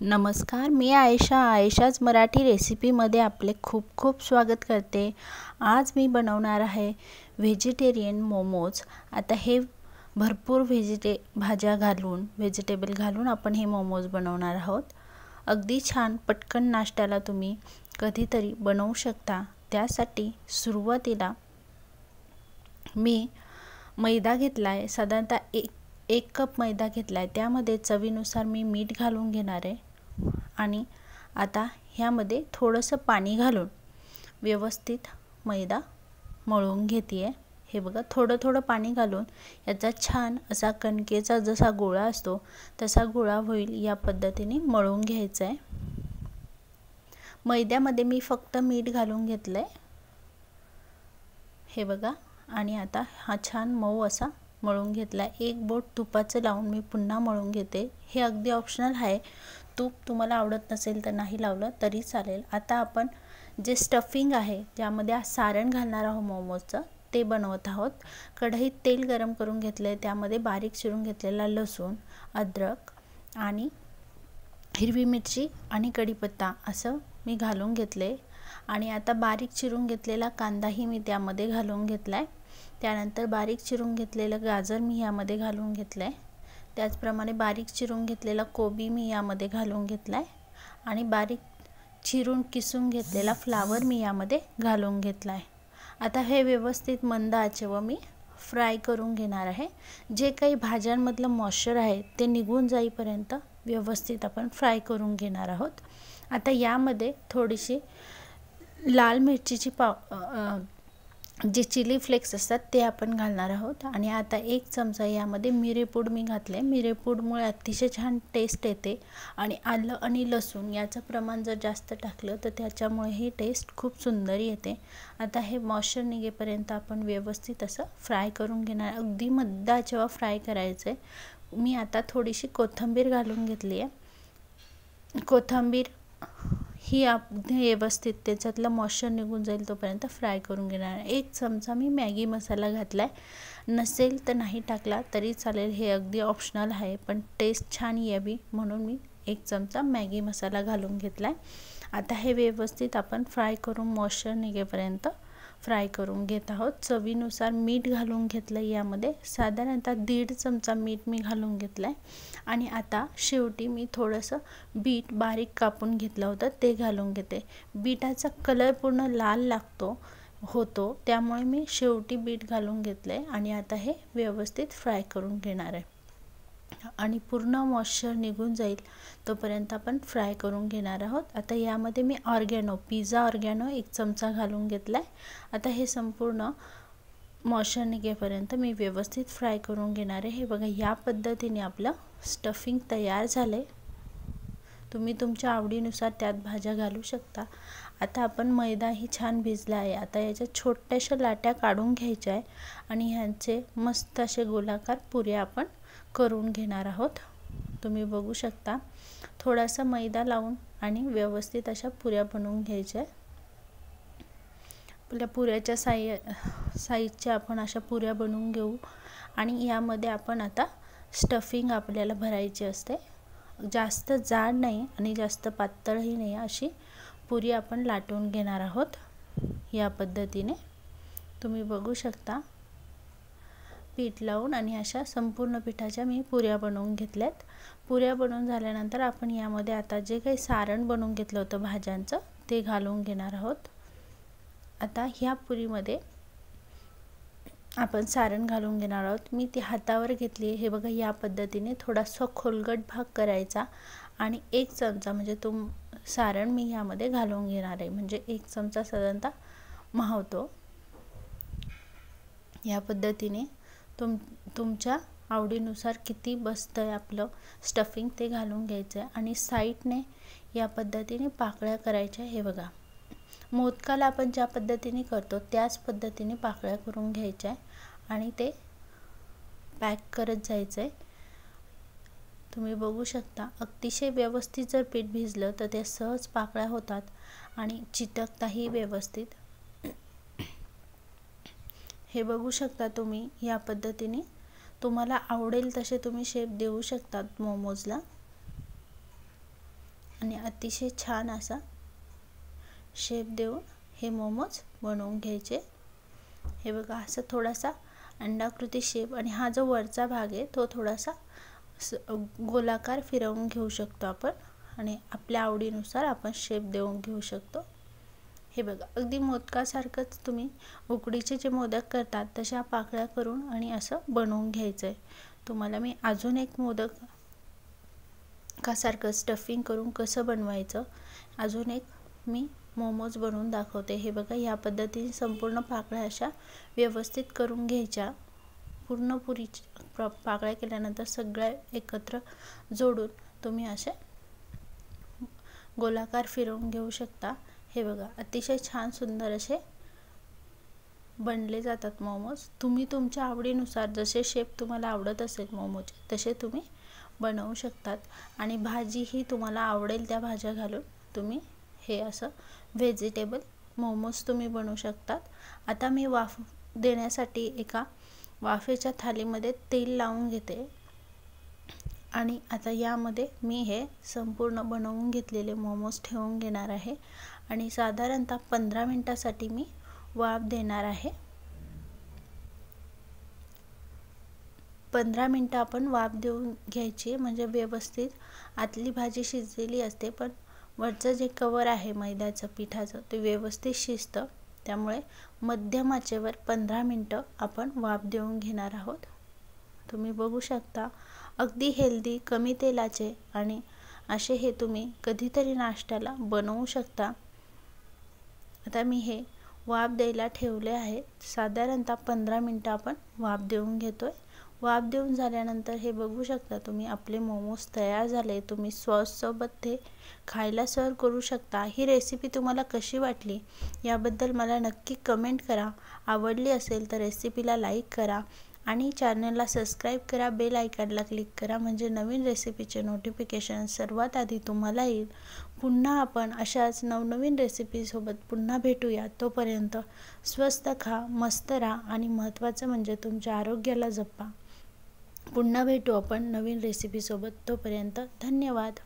नमस्कार, मी आयशाच मराठी रेसिपीमध्ये आपले खूप खूप स्वागत करते। आज मी बनवणार आहे व्हेजिटेरियन मोमोज। आता हे भरपूर भाज्या घालून व्हेजिटेबल घालून आपण हे मोमोज बनवणार आहोत। अगदी छान पटकन नाश्त्याला तुम्ही कधीतरी बनवू शकता। त्यासाठी सुरुवातीला मी मैदा घेतलाय, साधारणतः एक कप मैदा घेतलाय। त्यामध्ये चवीनुसार मी मीठ घालून घेणार आहे आणि आता ह्यामध्ये थोडंसं पाणी घालून व्यवस्थित मैदा मळून घेते। हे बघा, थोडं पाणी घालून याचा छान असा कणकेचा जसा गोळा असतो तसा गोळा होईल या पद्धतीने मळून घ्यायचा आहे। मैद्यामध्ये मी फक्त मीठ घालून घेतलंय, हे बघा। आणि आता हा छान मऊ असा मळून घेतला। एक बोट तुपाचं लावून मी पुन्हा मळून घेते। हे अगदी ऑप्शनल आहे, तूप तुम्हाला आवडत नसेल तर नाही लावलं तरी चालेल। आता आपण जे स्टफिंग आहे, ज्यामध्ये सारण घालणार आहोत मोमोजचं, ते बनवत आहोत। कढईत तेल गरम करून घेतले, त्यामध्ये बारीक चिरून घेतलेला लसूण, अद्रक आणि हिरवी मिरची आणि कढीपत्ता असं मी घालून घेतले। आणि आता बारीक चिरून घेतलेला कांदाही मी त्यामध्ये घालून घेतलाय। त्यानंतर बारीक चिरून घेतलेलं गाजर मी यामध्ये घालून घेतलंय। त्याचप्रमाणे बारीक चिरून घेतलेला कोबी मी यामध्ये घालून घेतलाय आणि बारीक चिरून किसून घेतलेला फ्लावर मी यामध्ये घालून घेतलाय। आता हे व्यवस्थित मंद आचेवर मी फ्राय करून घेणार आहे। जे काही भाज्यांमधलं मॉइश्चर आहे ते निघून जाईपर्यंत व्यवस्थित आपण फ्राय करून घेणार आहोत। आता यामध्ये थोडीशी लाल मिरचीची जे चिली फ्लेक्स असतात ते आपण घालणार आहोत। आणि आता एक चमचा यामध्ये मिरेपूड मी घातले। मिरेपूडमुळे अतिशय छान टेस्ट येते आणि आलं आणि लसूण याचं प्रमाण जर जास्त टाकलं तर त्याच्यामुळे ही टेस्ट खूप सुंदर येते। आता हे मॉइश्चर निघेपर्यंत आपण व्यवस्थित असं फ्राय करून घेणार। अगदी मंद आचेवर फ्राय करायचं आहे। मी आता थोडीशी कोथिंबीर घालून घेतली आहे। कोथिंबीर ही अगदी व्यवस्थित त्याच्यातलं मॉइश्चर निघून जाईल तोपर्यंत फ्राय करून घेणार। एक चमचा मी मॅगी मसाला घातलाय, नसेल तर नाही टाकला तरी चालेल, हे अगदी ऑप्शनल आहे, पण टेस्ट छान यावी म्हणून मी एक चमचा मॅगी मसाला घालून घेतलाय। आता हे व्यवस्थित आपण फ्राय करून मॉइश्चर निघेपर्यंत फ्राय करून घेत आहोत। चवीनुसार मीठ घालून घेतलं, यामध्ये साधारणतः 1.5 चमचा मीठ मी घालून घेतलाय। आणि आता शेवटी मी थोडंसं बीट बारीक कापून घेतलं होतं ते घालून घेते। बीटाचा कलर पूर्ण लाल होतो, त्यामुळे मी शेवटी बीट घालून घेतले आणि आता हे व्यवस्थित फ्राय करून घेणार आहे। आणि पूर्ण मॉइश्चर निघून जाईल तोपर्यंत आपण फ्राय करून घेणार आहोत। आता यामध्ये मी पिझ्झा ऑर्गॅनो 1 चमचा घालून घेतलाय। आता हे संपूर्ण मॉइश्चर निघेपर्यंत मी व्यवस्थित फ्राय करून घेणार आहे। हे बघा, या पद्धतीने आपलं स्टफिंग तयार झाले। तुम्ही तुमच्या आवडीनुसार त्यात भाज्या घालू शकता। आता आपण मैदाही छान भिजला आहे। आता याच्या छोट्याशा लाट्या काढून घ्यायच्या आहे आणि ह्यांचे मस्त असे गोलाकार पुऱ्या आपण करून घेणार आहोत। तुम्ही बघू शकता, थोडासा मैदा लावून आणि व्यवस्थित अशा पुऱ्या बनवून घ्यायच्या। आपल्या पुऱ्याच्या साईजच्या आपण अशा पुऱ्या बनवून घेऊ आणि यामध्ये आपण आता स्टफिंग आपल्याला भरायची असते। जास्त जाड नाही आणि जास्त पातळही नाही, अशी पुरी आपण लाटून घेणार आहोत। या पद्धतीने तुम्ही बघू शकता, पीठ लावून आणि अशा संपूर्ण पिठाच्या मी पुऱ्या बनवून घेतल्यात। पुऱ्या बनवून झाल्यानंतर आपण यामध्ये आता जे काही सारण बनवून घेतलं होतं भाज्यांचं ते घालून घेणार आहोत। आता ह्या पुरीमध्ये आपण सारण घालून घेणार आहोत। मी ती हातावर घेतली, हे बघा, या पद्धतीने थोडासा खोलगट भाग करायचा आणि 1 चमचा म्हणजे सारण मी यामध्ये घालून घेणार आहे, म्हणजे 1 चमचा साधारणतः मावतो। या पद्धतीने तुमच्या आवडीनुसार किती बसतंय आपलं स्टफिंग ते घालून घ्यायचं आहे आणि साईडने या पद्धतीने पाकळ्या करायच्या। हे बघा, मोदकाला आपण ज्या पद्धतीने करतो त्याच पद्धतीने पाकळ्या करून घ्यायच्या आहे आणि ते पॅक करत जायचं आहे। तुम्ही बघू शकता, अतिशय व्यवस्थित जर पीठ भिजलं तर ते सहज पाकळ्या होतात आणि चिटकताही व्यवस्थित। हे बघू शकता तुम्ही, या पद्धतीने तुम्हाला आवडेल तसे तुम्ही शेप देऊ शकतात मोमोजला। आणि अतिशय छान असा शेप देऊन हे मोमोज बनवून घ्यायचे। हे बघा असं थोडासा अंडाकृती शेप आणि हा जो वरचा भाग आहे तो थोडासा गोलाकार फिरवून घेऊ शकतो आपण आणि आपल्या आवडीनुसार आपण शेप देऊन घेऊ शकतो। हे बघा अगदी मोदकासारखंच तुम्ही उकडीचे जे मोदक करतात तशा पाकळ्या करून आणि असं बनवून घ्यायचं आहे। तुम्हाला मी अजून एक मोदक सारखं स्टफिंग करून कसं बनवायचं अजून एक मी मोमोज बनवून दाखवते। हे बघा या पद्धतीने संपूर्ण पाकळ्या अशा व्यवस्थित करून घ्यायच्या। पूर्ण पुरी पाकळ्या केल्यानंतर सगळ्या एकत्र जोडून तुम्ही असे गोलाकार फिरवून घेऊ शकता। हे बघा अतिशय छान सुंदर असे बनले जातात मोमोज। तुम्ही तुमच्या आवडीनुसार जसे शेप तुम्हाला आवडत असेल मोमोचे तसे तुम्ही बनवू शकतात आणि भाजी ही तुम्हाला आवडेल त्या भाज्या घालून तुम्ही हे असं व्हेजिटेबल मोमोज तुम्ही बनवू शकतात। आता मी वाफ देण्यासाठी एका वाफेच्या थालीमध्ये तेल लावून घेते आणि आता यामध्ये मी हे संपूर्ण बनवून घेतलेले मोमोज ठेवून घेणार आहे आणि साधारणतः 15 मिनिटासाठी मी वाफ देणार आहे। 15 मिनिटं आपण वाफ देऊन घ्यायची म्हणजे व्यवस्थित आतली भाजी शिजलेली असते पण वरचं जे कवर आहे मैद्याचं पिठाचं ते व्यवस्थित शिजतं। त्यामुळे मध्यम आचेवर 15 मिनिटं आपण वाफ देऊन घेणार आहोत। तुम्ही बघू शकता अगदी हेल्दी कमी तेलाचे आणि असे हे तुम्ही कधीतरी नाश्त्याला बनवू शकता। आता मी हे वाफ द्यायला ठेवले आहे। साधारणतः 15 मिनिटं आपण वाफ देऊन घेतोय। वाफ देऊन झाल्यानंतर हे बघू शकता तुम्ही आपले मोमोज तयार झाले। तुम्ही सॉस सोबत ते खायला सर्व करू शकता। ही रेसिपी तुम्हाला कशी वाटली याबद्दल मला नक्की कमेंट करा। आवडली असेल तर रेसिपीला लाईक करा आणि चॅनलला सबस्क्राईब करा, बेल आयकॉनला क्लिक करा म्हणजे नवीन रेसिपीचे नोटिफिकेशन सर्वात आधी तुम्हाला येईल। पुन्हा आपण अशाच नवनवीन रेसिपीसोबत पुन्हा भेटूया। तोपर्यंत स्वस्त खा, मस्त राहा आणि महत्त्वाचं म्हणजे तुमच्या आरोग्याला जपा। पुन्हा भेटू आपण नवीन रेसिपीसोबत। तोपर्यंत धन्यवाद।